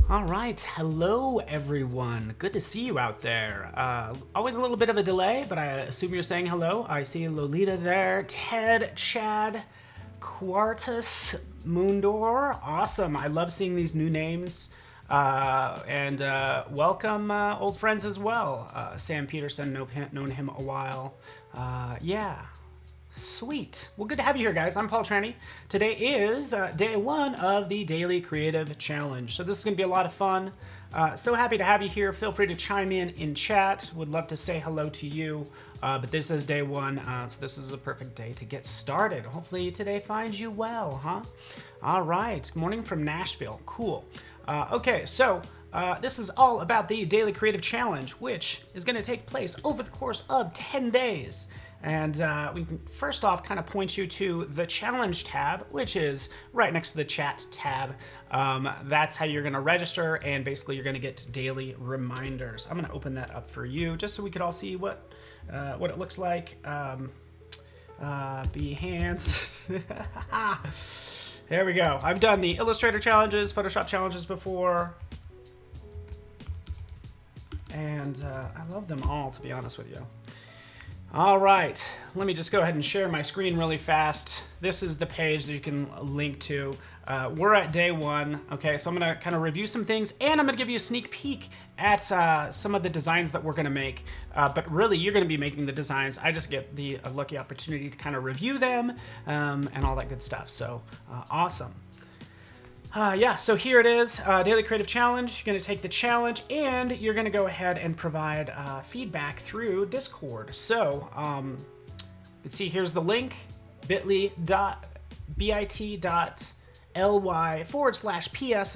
All right, hello everyone. Good to see you out there. Always a little bit of a delay, but I assume you're saying hello. I see Lolita there, Ted, Chad, Quartus, Moondor. Awesome. I love seeing these new names. And welcome old friends as well. Sam Peterson, known him a while. Yeah. Sweet. Well, good to have you here, guys. I'm Paul Tranny. Today is day one of the Daily Creative Challenge. So this is going to be a lot of fun. So happy to have you here. Feel free to chime in chat. Would love to say hello to you. But this is day one, so this is a perfect day to get started. Hopefully today finds you well, huh? All right. Good morning from Nashville. Cool. Okay, so this is all about the Daily Creative Challenge, which is going to take place over the course of 10 days. And we can first off kind of point you to the challenge tab, which is right next to the chat tab. That's how you're going to register, and basically you're going to get daily reminders. I'm going to open that up for you just so we could all see what it looks like. Behance. There we go. I've done the Illustrator challenges, Photoshop challenges before. And I love them all, to be honest with you. All right, let me just go ahead and share my screen really fast. This is the page that you can link to. We're at day one, okay? So I'm gonna kind of review some things, and I'm gonna give you a sneak peek at some of the designs that we're gonna make. But really, you're gonna be making the designs. I just get the lucky opportunity to kind of review them and all that good stuff. So awesome. Yeah, so here it is, Daily Creative Challenge. You're going to take the challenge and you're going to go ahead and provide feedback through Discord. So you can see here's the link, bit.ly/PS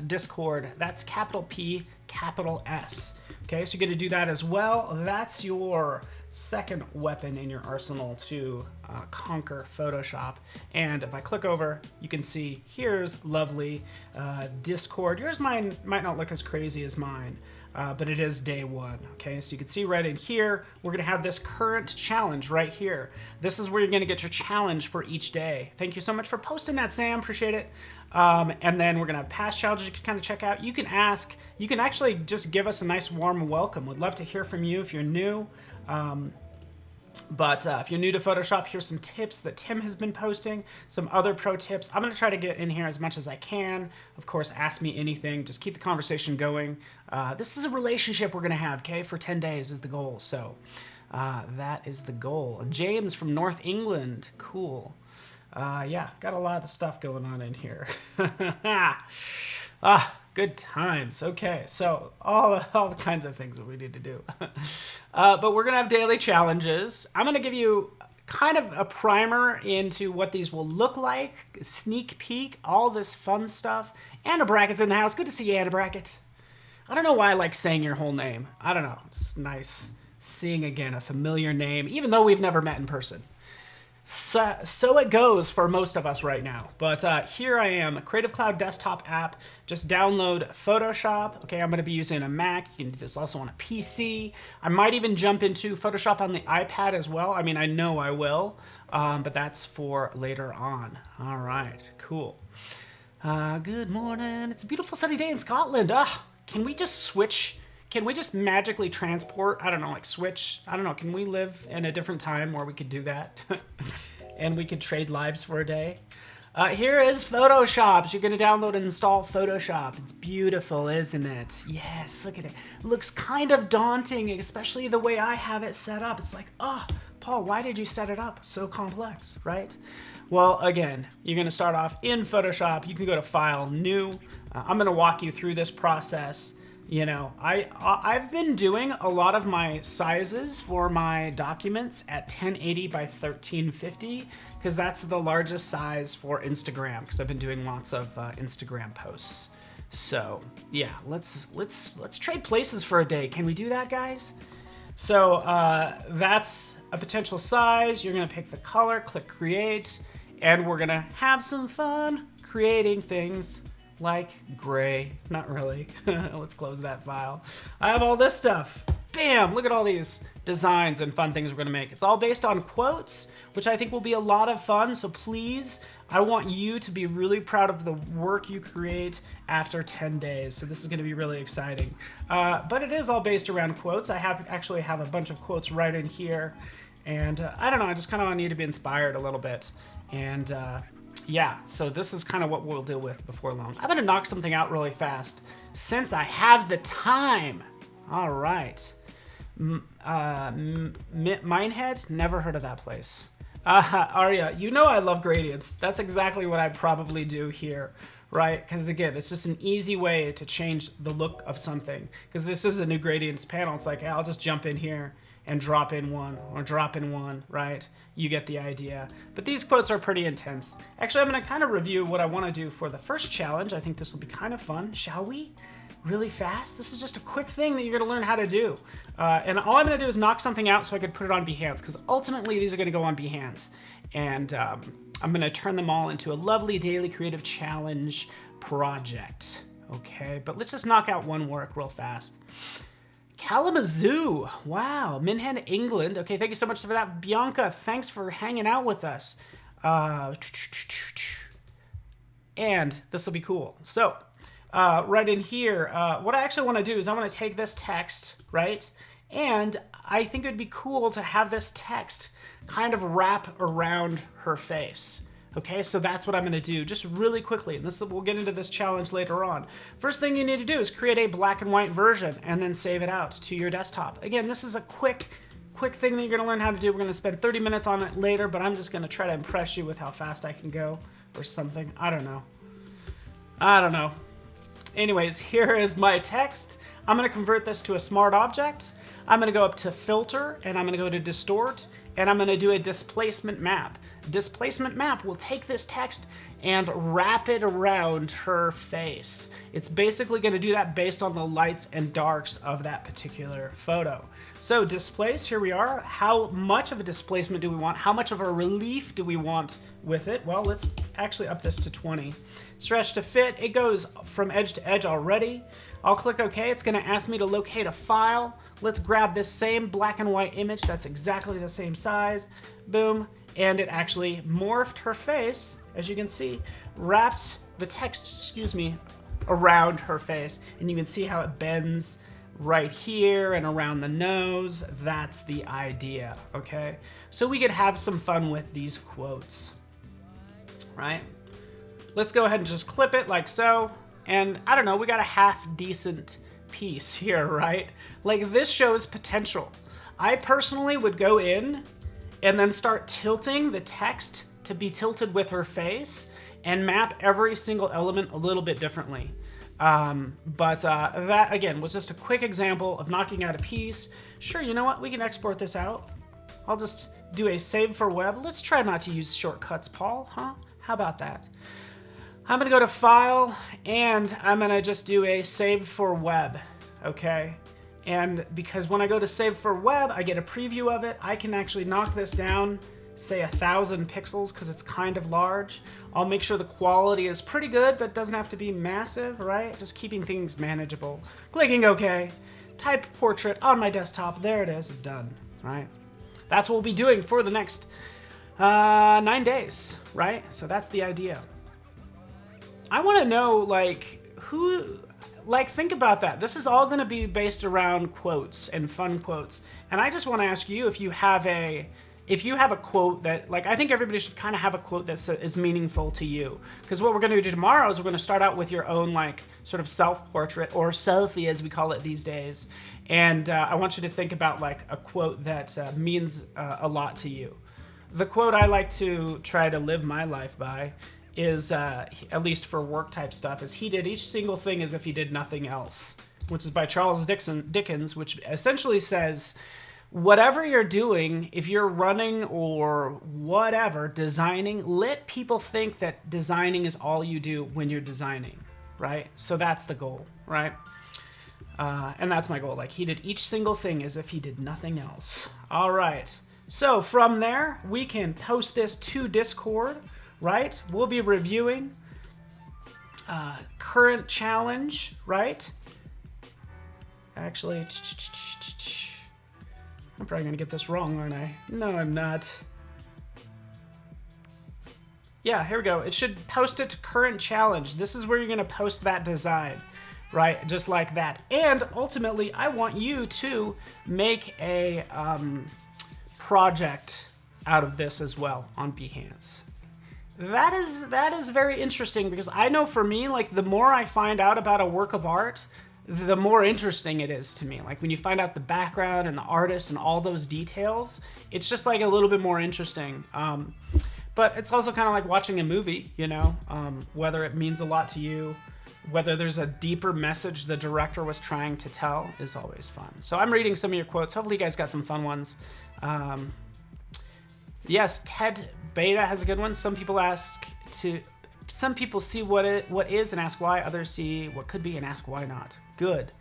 Discord. That's capital P, capital S. Okay, so you're going to do that as well. That's your second weapon in your arsenal to conquer Photoshop. And if I click over, you can see here's lovely Discord. Yours might not look as crazy as mine, but it is day one. Okay, so you can see right in here, we're gonna have this current challenge right here. This is where you're gonna get your challenge for each day. Thank you so much for posting that, Sam, appreciate it. And then we're gonna have past challenges you can kind of check out. You can ask, you can actually just give us a nice warm welcome. We'd love to hear from you if you're new. But if you're new to Photoshop, here's some tips that Tim has been posting, some other pro tips. I'm going to try to get in here as much as I can. Of course, ask me anything. Just keep the conversation going. This is a relationship we're going to have, okay? For 10 days is the goal. So that is the goal. James from North England. Cool. Yeah, got a lot of stuff going on in here. Good times. Okay, so all the kinds of things that we need to do. But we're going to have daily challenges. I'm going to give you kind of a primer into what these will look like, a sneak peek, all this fun stuff. Anna Brackett's in the house. Good to see you, Anna Brackett. I don't know why I like saying your whole name. I don't know. It's nice seeing again a familiar name, even though we've never met in person. So it goes for most of us right now. But here I am, a Creative Cloud desktop app. Just download Photoshop. Okay, I'm going to be using a Mac. You can do this also on a PC. I might even jump into Photoshop on the iPad as well. I mean, I know I will, but that's for later on. All right, cool. Good morning. It's a beautiful sunny day in Scotland. Can we just switch? Can we just magically transport? I don't know, like switch. I don't know. Can we live in a different time where we could do that? And we could trade lives for a day? Here is Photoshop. So you're going to download and install Photoshop. It's beautiful, isn't it? Yes, look at it. Looks kind of daunting, especially the way I have it set up. It's like, oh, Paul, why did you set it up so complex, right? Well, again, you're going to start off in Photoshop. You can go to File, New. I'm going to walk you through this process. You know, I've been doing a lot of my sizes for my documents at 1080 by 1350 because that's the largest size for Instagram because I've been doing lots of Instagram posts. So yeah, let's trade places for a day. Can we do that, guys? So that's a potential size. You're gonna pick the color, click create, and we're gonna have some fun creating things like gray. Not really. Let's close that file. I have all this stuff. Bam! Look at all these designs and fun things we're gonna make. It's all based on quotes, which I think will be a lot of fun, so please I want you to be really proud of the work you create after 10 days. So this is going to be really exciting. But it is all based around quotes. I actually have a bunch of quotes right in here. And I don't know, I just kind of need to be inspired a little bit. And yeah, so this is kind of what we'll deal with before long. I'm going to knock something out really fast since I have the time. All right. Minehead? Never heard of that place. Arya, you know I love gradients. That's exactly what I probably do here, right? Because again, it's just an easy way to change the look of something. Because this is a new gradients panel. It's like, hey, I'll just jump in here and drop in one or drop in one, right? You get the idea. But these quotes are pretty intense. Actually, I'm going to kind of review what I want to do for the first challenge. I think this will be kind of fun. Shall we? Really fast? This is just a quick thing that you're going to learn how to do. And all I'm going to do is knock something out so I could put it on Behance, because ultimately these are going to go on Behance. And I'm going to turn them all into a lovely daily creative challenge project. Okay, but let's just knock out one work real fast. Kalamazoo. Wow. Minhead, England. Okay, thank you so much for that. Bianca, thanks for hanging out with us. And this will be cool. So, right in here, what I actually want to do is I want to take this text, right? And I think it would be cool to have this text kind of wrap around her face. Okay, so that's what I'm going to do just really quickly. And we'll get into this challenge later on. First thing you need to do is create a black and white version and then save it out to your desktop. Again, this is a quick thing that you're going to learn how to do. We're going to spend 30 minutes on it later, but I'm just going to try to impress you with how fast I can go or something. I don't know. Anyways, here is my text. I'm going to convert this to a smart object. I'm going to go up to filter and I'm going to go to distort and I'm going to do a displacement map. Displacement map will take this text and wrap it around her face. It's basically going to do that based on the lights and darks of that particular photo. So displace, here we are. How much of a displacement do we want? How much of a relief do we want with it? Well, let's actually up this to 20. Stretch to fit, it goes from edge to edge already. I'll click OK. It's going to ask me to locate a file. Let's grab this same black and white image that's exactly the same size. Boom. And it actually morphed her face, as you can see, wraps the text, around her face. And you can see how it bends right here and around the nose. That's the idea, okay? So we could have some fun with these quotes, right? Let's go ahead and just clip it like so. And I don't know, we got a half decent piece here, right? Like this shows potential. I personally would go in and then start tilting the text to be tilted with her face and map every single element a little bit differently. That, again, was just a quick example of knocking out a piece. Sure, you know what? We can export this out. I'll just do a save for web. Let's try not to use shortcuts, Paul, huh? How about that? I'm going to go to File, and I'm going to just do a save for web, okay? And because when I go to save for web, I get a preview of it. I can actually knock this down, say 1,000 pixels, because it's kind of large. I'll make sure the quality is pretty good, but doesn't have to be massive, right? Just keeping things manageable. Clicking OK. Type portrait on my desktop. There it is. It's done, right? That's what we'll be doing for the next 9 days, right? So that's the idea. I want to know, think about that. This is all going to be based around quotes and fun quotes. And I just want to ask you if you have a quote that, I think everybody should kind of have a quote that is meaningful to you. Because what we're going to do tomorrow is we're going to start out with your own, sort of self-portrait, or selfie as we call it these days. And I want you to think about, a quote that means a lot to you. The quote I like to try to live my life by is, at least for work type stuff, is he did each single thing as if he did nothing else, which is by Charles Dickens, which essentially says, whatever you're doing, if you're running or whatever, designing, let people think that designing is all you do when you're designing, right? So that's the goal, right? And that's my goal. He did each single thing as if he did nothing else. All right. So from there, we can post this to Discord, right? We'll be reviewing current challenge, right? Actually, I'm probably going to get this wrong, aren't I? No, I'm not. Yeah, here we go. It should post it to current challenge. This is where you're gonna post that design, right? Just like that. And ultimately, I want you to make a project out of this as well on Behance. That is very interesting, because I know for me, like, the more I find out about a work of art, the more interesting it is to me. Like, when you find out the background and the artist and all those details, it's just like a little bit more interesting. But it's also kind of like watching a movie, you know, whether it means a lot to you, whether there's a deeper message the director was trying to tell, is always fun. So I'm reading some of your quotes. Hopefully you guys got some fun ones. Yes, Ted Beta has a good one. Some people see what is and ask why. Others see what could be and ask why not. Good.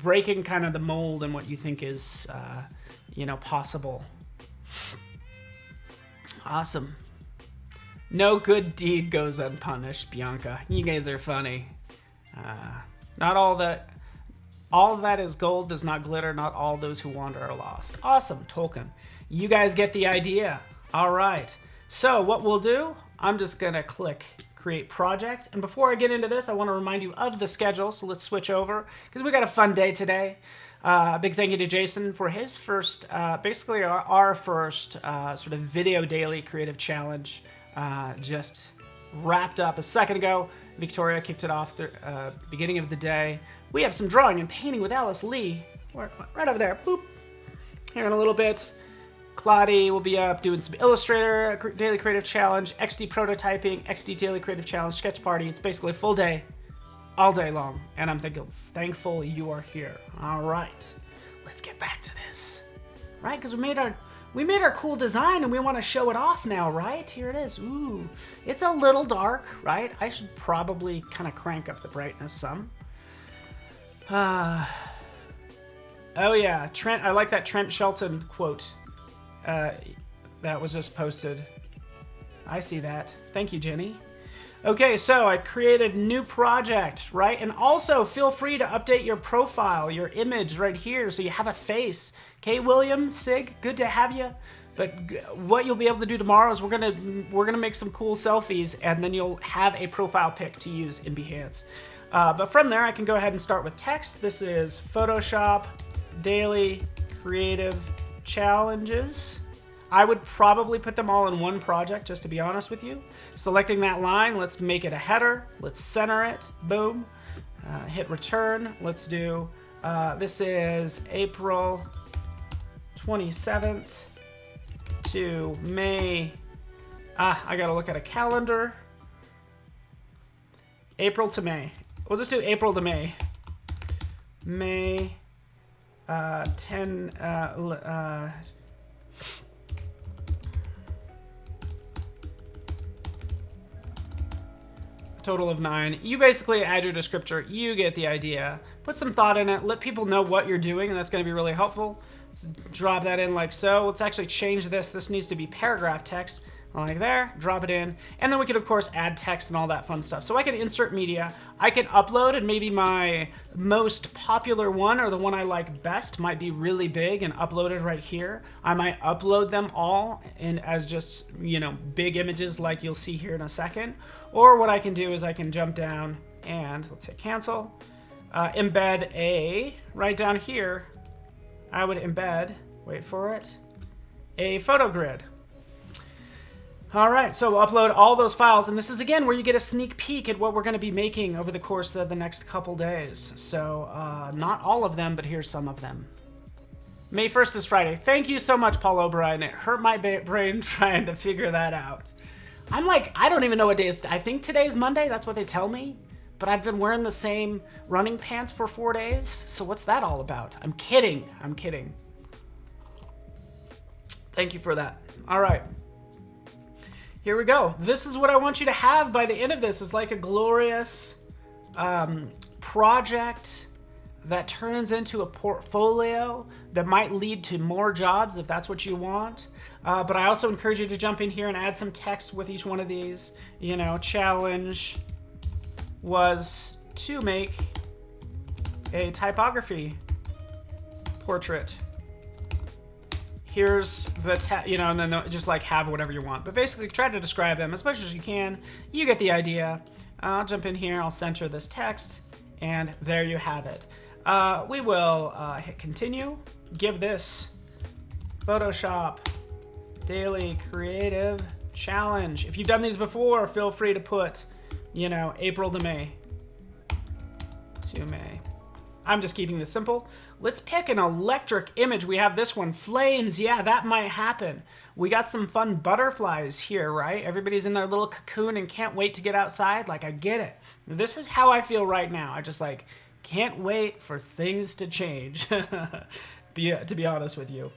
Breaking kind of the mold and what you think is, you know, possible. Awesome. No good deed goes unpunished, Bianca. You guys are funny. Not all that is gold does not glitter. Not all those who wander are lost. Awesome, Tolkien. You guys get the idea. All right. So what we'll do, I'm just gonna click create project. And before I get into this, I want to remind you of the schedule. So let's switch over, because we got a fun day today. Big thank you to Jason for his first, basically our first sort of video daily creative challenge. Just wrapped up a second ago. Victoria kicked it off the beginning of the day. We have some drawing and painting with Alice Lee. Right over there. Boop. Here in a little bit. Claudia will be up doing some Illustrator Daily Creative Challenge, XD Prototyping, XD Daily Creative Challenge, Sketch Party. It's basically a full day, all day long. And I'm thankful you are here. All right. Let's get back to this. Right? Because we made our cool design and we want to show it off now, right? Here it is. Ooh, it's a little dark, right? I should probably kind of crank up the brightness some. Oh yeah, Trent. I like that Trent Shelton quote that was just posted. I see that. Thank you, Jenny. Okay, so I created a new project, right? And also feel free to update your profile, your image right here, so you have a face. Okay, William, Sig, good to have you. But what you'll be able to do tomorrow is we're gonna make some cool selfies, and then you'll have a profile pic to use in Behance. But from there, I can go ahead and start with text. This is Photoshop Daily Creative Challenges. I would probably put them all in one project, just to be honest with you. Selecting that line, let's make it a header. Let's center it, boom. Hit return, let's do, this is April 27th to May, I gotta look at a calendar. April to May. We'll just do April to May. May 10, total of 9. You basically add your descriptor. You get the idea. Put some thought in it. Let people know what you're doing, and that's going to be really helpful. Let's drop that in like so. Let's actually change this. This needs to be paragraph text. Like there, drop it in. And then we can, of course, add text and all that fun stuff. So I can insert media. I can upload, and maybe my most popular one, or the one I like best, might be really big and uploaded right here. I might upload them all in as just, you know, big images like you'll see here in a second. Or what I can do is I can jump down and, let's hit cancel, embed a, right down here, I would embed, wait for it, a photo grid. All right, so we'll upload all those files, and this is, again, where you get a sneak peek at what we're going to be making over the course of the next couple days. So not all of them, but here's some of them. May 1st is Friday. Thank you so much, Paul O'Brien. It hurt my brain trying to figure that out. I'm like, I don't even know what day is. I think today's Monday. That's what they tell me. But I've been wearing the same running pants for 4 days. So what's that all about? I'm kidding. I'm kidding. Thank you for that. All right. Here we go. This is what I want you to have by the end of this, is like a glorious project that turns into a portfolio that might lead to more jobs if that's what you want. But I also encourage you to jump in here and add some text with each one of these. You know, challenge was to make a typography portrait here's the and then just like have whatever you want. But basically try to describe them as much as you can. You get the idea. I'll jump in here, I'll center this text, and there you have it. We will hit continue, give this Photoshop Daily Creative Challenge. If you've done these before, feel free to put, April to May. To May. I'm just keeping this simple. Let's pick an electric image. We have this one, flames. Yeah, that might happen. We got some fun butterflies here, right? Everybody's in their little cocoon and can't wait to get outside. Like, I get it. This is how I feel right now. I just can't wait for things to change, to be honest with you.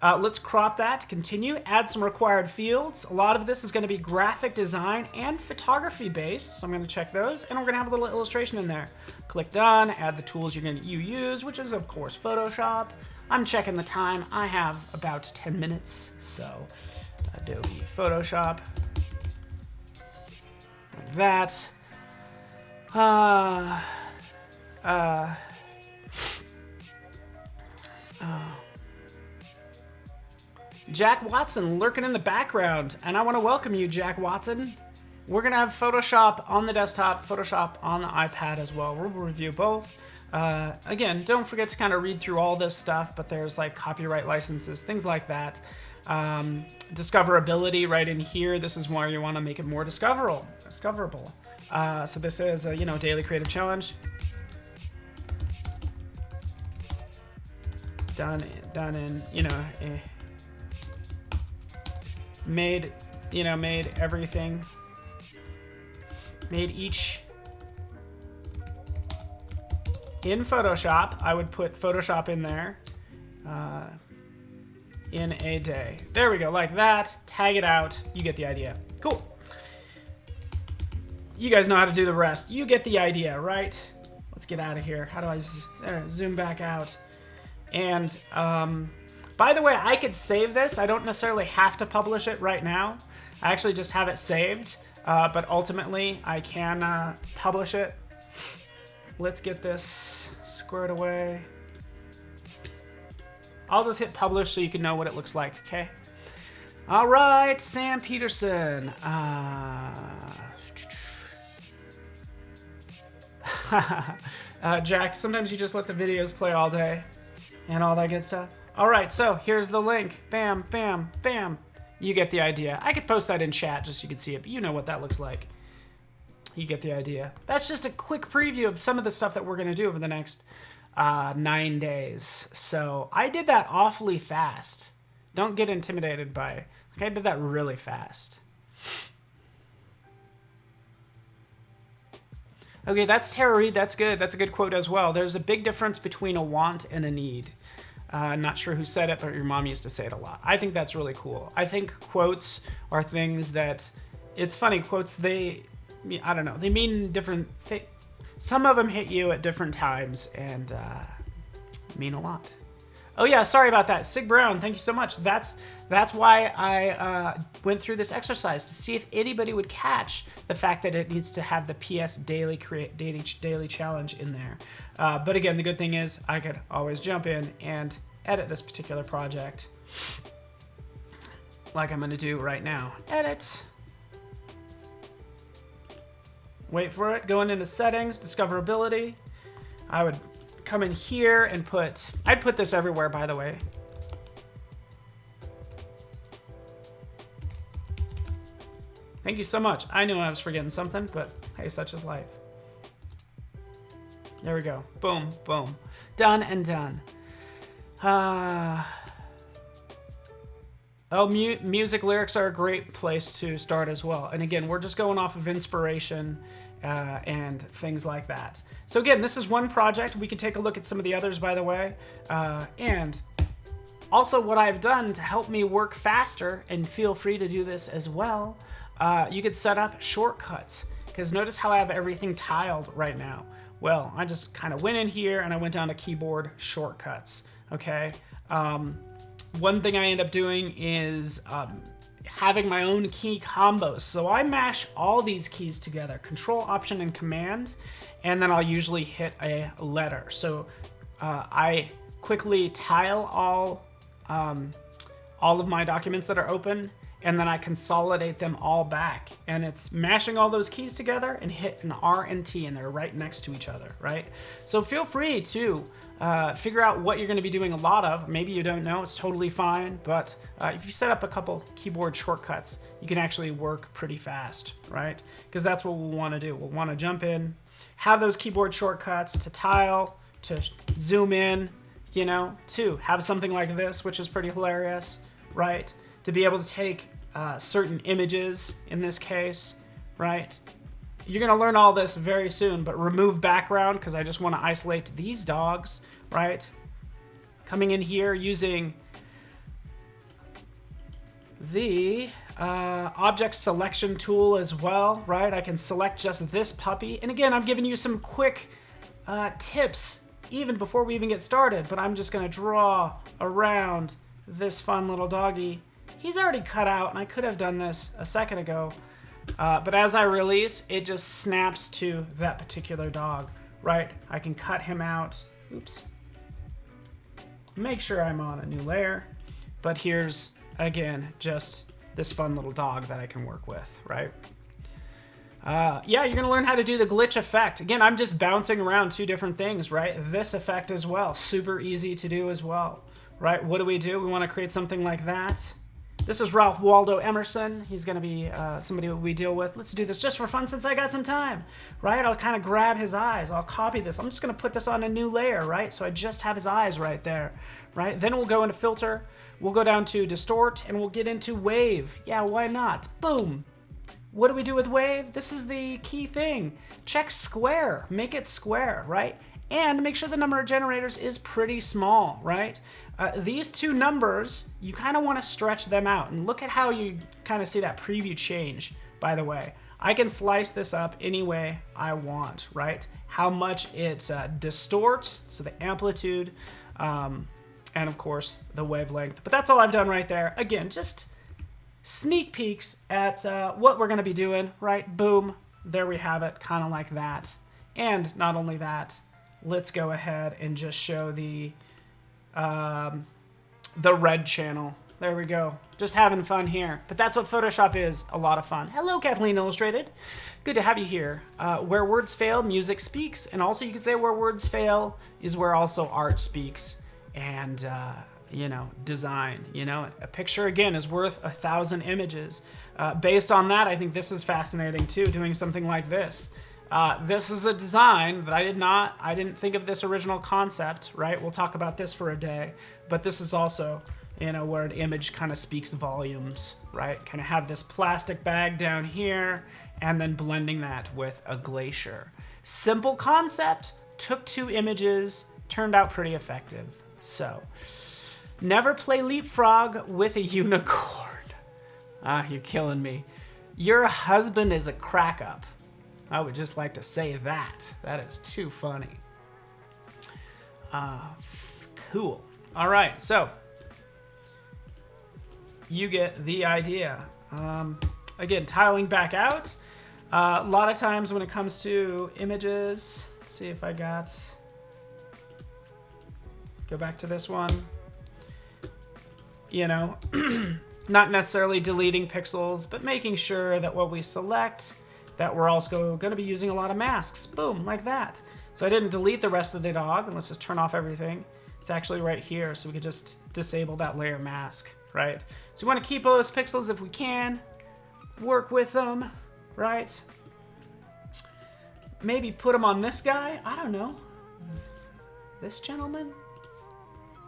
Let's crop that, continue, add some required fields. A lot of this is going to be graphic design and photography based, so I'm going to check those, and we're going to have a little illustration in there. Click done, add the tools you use, which is of course Photoshop. I'm checking the time. I have about 10 minutes, so Adobe Photoshop, like that. Jack Watson lurking in the background, and I want to welcome you, Jack Watson. We're going to have Photoshop on the desktop, Photoshop on the iPad as well. We'll review both. Again, don't forget to kind of read through all this stuff, but there's like copyright licenses, things like that. Discoverability right in here. This is where you want to make it more discoverable. So this is a daily creative challenge. Done in made everything, made each in Photoshop. I would put Photoshop in there in a day. There we go, like that. Tag it out. You get the idea. Cool. You guys know how to do the rest. You get the idea, right? Let's get out of here. How do I zoom back out? And by the way, I could save this. I don't necessarily have to publish it right now. I actually just have it saved, but ultimately I can publish it. Let's get this squared away. I'll just hit publish so you can know what it looks like, okay? All right, Sam Peterson. Jack, sometimes you just let the videos play all day and all that good stuff. All right, so here's the link. Bam, bam, bam. You get the idea. I could post that in chat just so you can see it, but you know what that looks like. You get the idea. That's just a quick preview of some of the stuff that we're going to do over the next 9 days. So I did that awfully fast. Don't get intimidated by, I did that really fast. Okay, that's Tara Reid. That's good. That's a good quote as well. There's a big difference between a want and a need. Not sure who said it, but your mom used to say it a lot. I think that's really cool. I think quotes are things that, it's funny, quotes, I don't know, they mean different things. Some of them hit you at different times and mean a lot. Oh yeah, sorry about that. Sig Brown, thank you so much. That's why I went through this exercise, to see if anybody would catch the fact that it needs to have the PS daily challenge in there. But again, the good thing is I could always jump in and edit this particular project like I'm going to do right now. Edit. Wait for it. Going into settings, discoverability. I would come in here and I'd put this everywhere, by the way. Thank you so much. I knew I was forgetting something, but hey, such is life. There we go. Boom, boom. Done and done. Music lyrics are a great place to start as well. And again, we're just going off of inspiration and things like that. So again, this is one project. We can take a look at some of the others, by the way. And also what I've done to help me work faster, and feel free to do this as well, you could set up shortcuts. Because notice how I have everything tiled right now. Well, I just kind of went in here and I went down to keyboard shortcuts, okay? One thing I end up doing is having my own key combos. So I mash all these keys together, Control, Option, and Command, and then I'll usually hit a letter. So I quickly tile all all of my documents that are open, and then I consolidate them all back. And it's mashing all those keys together and hit an R and T, and they're right next to each other, right? So feel free to figure out what you're gonna be doing a lot of. Maybe you don't know, it's totally fine. But if you set up a couple keyboard shortcuts, you can actually work pretty fast, right? Because that's what we'll wanna do. We'll wanna jump in, have those keyboard shortcuts to tile, to zoom in, you know, to have something like this, which is pretty hilarious, right? To be able to take certain images in this case, right? You're gonna learn all this very soon, but remove background because I just want to isolate these dogs, right? Coming in here using the object selection tool as well, right? I can select just this puppy. And again, I'm giving you some quick tips even before we even get started, but I'm just gonna draw around this fun little doggy. He's already cut out, and I could have done this a second ago, but as I release, it just snaps to that particular dog, right? I can cut him out. Oops. Make sure I'm on a new layer, but here's, again, just this fun little dog that I can work with, right? Yeah, you're gonna learn how to do the glitch effect. Again, I'm just bouncing around two different things, right? This effect as well, super easy to do as well, right? What do? We wanna create something like that. This is Ralph Waldo Emerson. He's gonna be somebody we deal with. Let's do this just for fun since I got some time, right? I'll kind of grab his eyes. I'll copy this. I'm just gonna put this on a new layer, right? So I just have his eyes right there, right? Then we'll go into filter. We'll go down to distort and we'll get into wave. Yeah, why not? Boom. What do we do with wave? This is the key thing. Check square, make it square, right? And make sure the number of generators is pretty small, right? These two numbers, you kind of want to stretch them out. And look at how you kind of see that preview change, by the way. I can slice this up any way I want, right? How much it distorts, so the amplitude, and of course, the wavelength. But that's all I've done right there. Again, just sneak peeks at what we're going to be doing, right? Boom, there we have it, kind of like that. And not only that, let's go ahead and just show the red channel. There we go. Just having fun here. But that's what Photoshop is, a lot of fun. Hello, Kathleen Illustrated. Good to have you here. Where words fail, music speaks. And also you could say where words fail is where also art speaks. And, you know, design, you know, a picture again is worth 1,000 images. Based on that, I think this is fascinating too, doing something like this. This is a design that I didn't think of this original concept, right? We'll talk about this for a day, but this is also, you know, where an image kind of speaks volumes, right? Kind of have this plastic bag down here and then blending that with a glacier. Simple concept, took 2 images, turned out pretty effective. So, never play leapfrog with a unicorn. You're killing me. Your husband is a crack up. I would just like to say that. That is too funny. Cool. All right, so you get the idea. Again, tiling back out. A lot of times when it comes to images, let's see if I got, go back to this one. You know, not necessarily deleting pixels, but making sure that what we select, that we're also going to be using a lot of masks. Boom, like that. So I didn't delete the rest of the dog, and let's just turn off everything. It's actually right here, so we could just disable that layer mask, right? So we want to keep all those pixels if we can, work with them, right? Maybe put them on this guy, I don't know. This gentleman?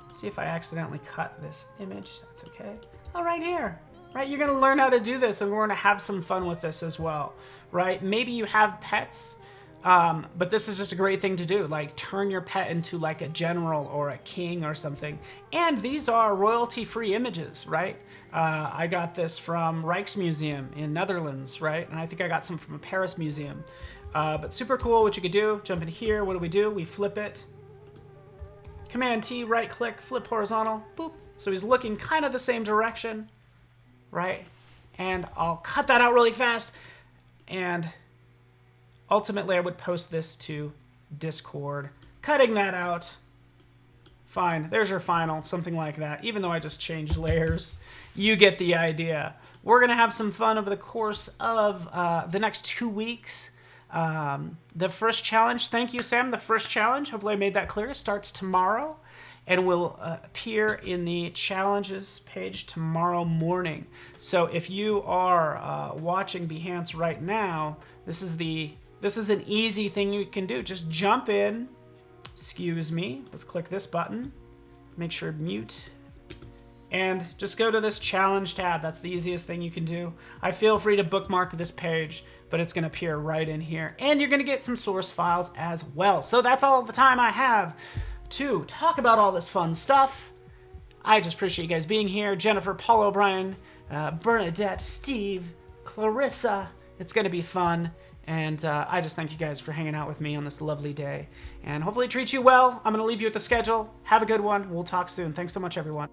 Let's see if I accidentally cut this image, that's okay. Oh, right here. Right, you're gonna learn how to do this and we're gonna have some fun with this as well, right? Maybe you have pets, but this is just a great thing to do. Like turn your pet into like a general or a king or something. And these are royalty-free images, right? I got this from Rijksmuseum in Netherlands, right? And I think I got some from a Paris museum. But super cool what you could do. Jump in here, what do? We flip it. Command T, right click, flip horizontal, boop. So he's looking kind of the same direction. Right? And I'll cut that out really fast. And ultimately, I would post this to Discord. Cutting that out. Fine. There's your final, something like that. Even though I just changed layers, you get the idea. We're going to have some fun over the course of the next 2 weeks. The first challenge, thank you, Sam. The first challenge, hopefully I made that clear, starts tomorrow and will appear in the challenges page tomorrow morning. So if you are watching Behance right now, this is an easy thing you can do. Just jump in. Excuse me. Let's click this button. Make sure mute. And just go to this challenge tab. That's the easiest thing you can do. I feel free to bookmark this page, but it's going to appear right in here. And you're going to get some source files as well. So that's all the time I have to talk about all this fun stuff. I just appreciate you guys being here. Jennifer, Paul O'Brien, Bernadette, Steve, Clarissa. It's going to be fun. And I just thank you guys for hanging out with me on this lovely day. And hopefully it treats you well. I'm going to leave you with the schedule. Have a good one. We'll talk soon. Thanks so much, everyone.